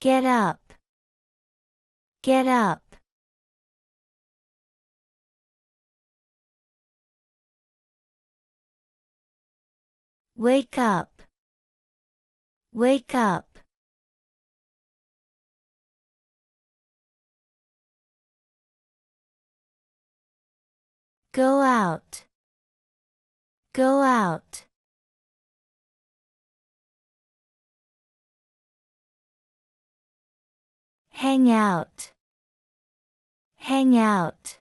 Get up. Get up. Wake up. Wake up. Go out. Go out. Hang out. Hang out.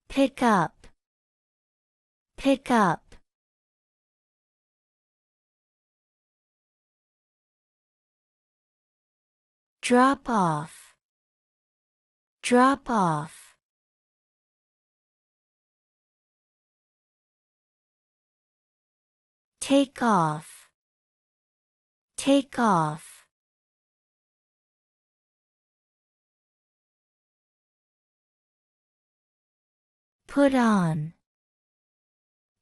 Pick up. Pick up. Drop off. Drop off. Take off. Take off. Put on.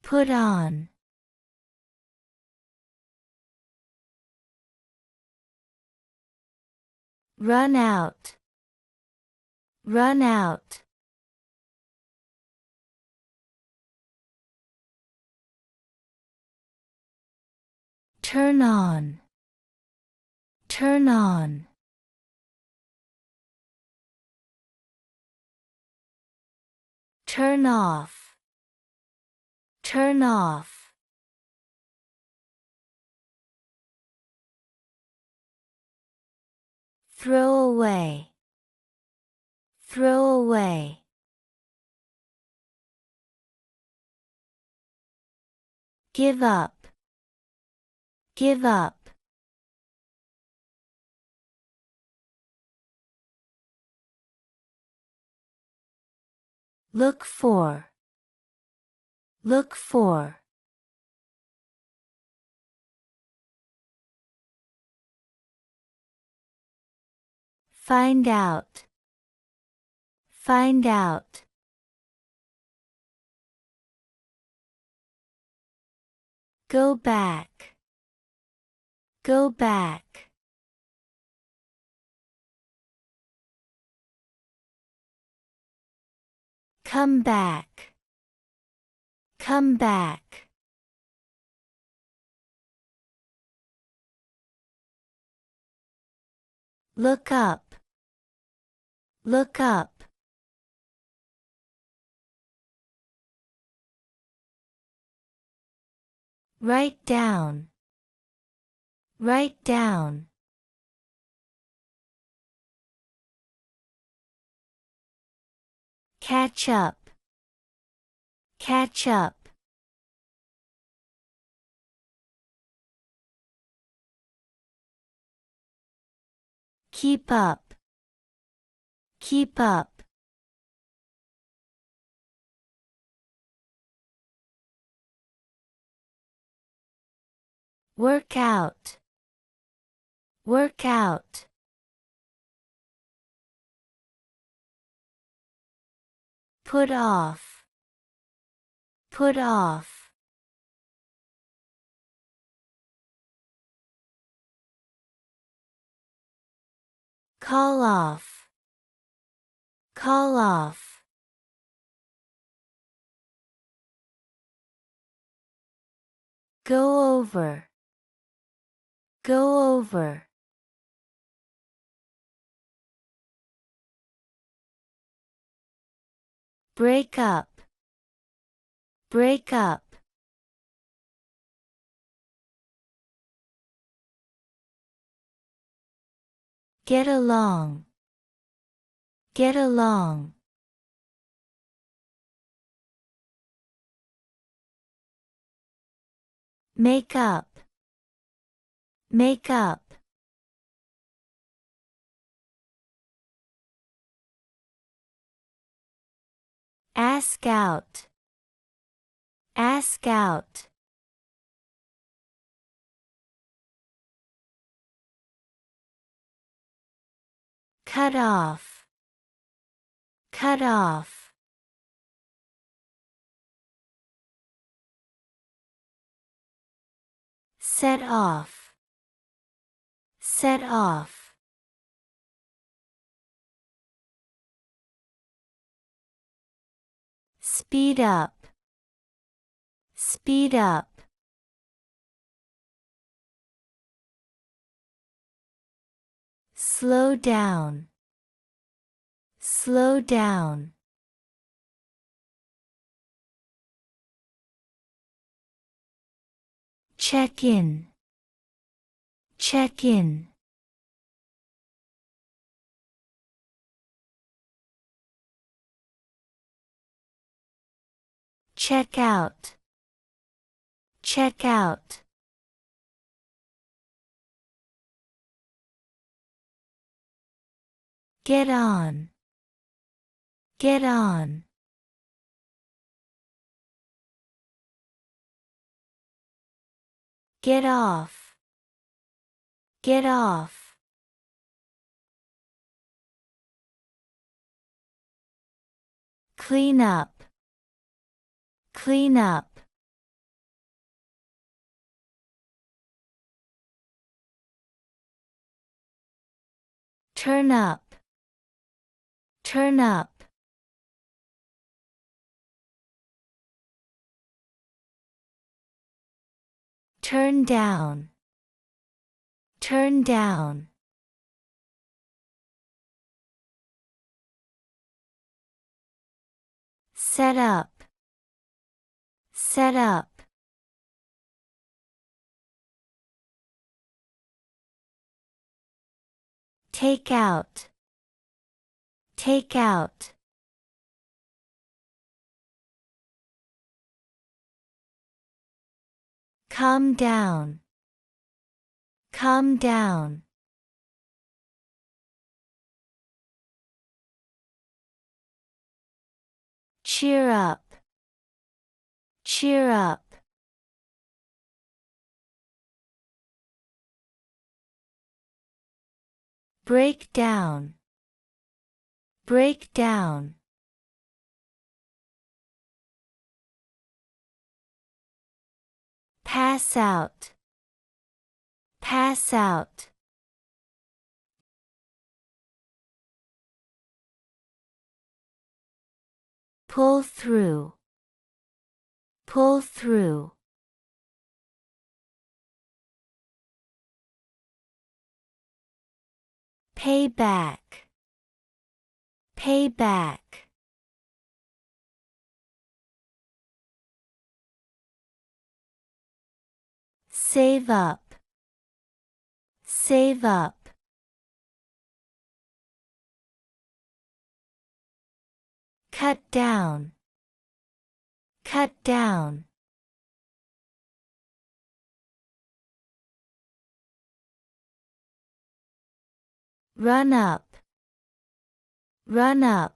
Put on. Run out. Run out. Turn on. Turn on. Turn off. Turn off. Throw away. Throw away. Give up. Give up. Look for. Look for. Find out. Find out. Go back. Go back. Come back. Come back. Look up. Look up. Write down. Write down. Catch up. Catch up. Keep up. Keep up. Work out. Work out. Put off. Put off. Call off. Call off. Go over. Go over. Break up. Break up. Get along. Get along. Make up. Make up. Ask out. Ask out. Cut off. Cut off. Set off. Set off. Speed up. Speed up. Slow down. Slow down. Check in. Check in. Check out. Check out. Get on. Get on. Get off. Get off. Clean up. Clean up. Turn up. Turn up. Turn down. Turn down. Set up. Set up. Take out. Take out. Calm down. Calm down. Cheer up. Cheer up. Break down. Break down. Pass out. Pass out. Pull through. Pull through. Pay back. Pay back. Save up. Save up. Cut down. Cut down. Run up. Run up.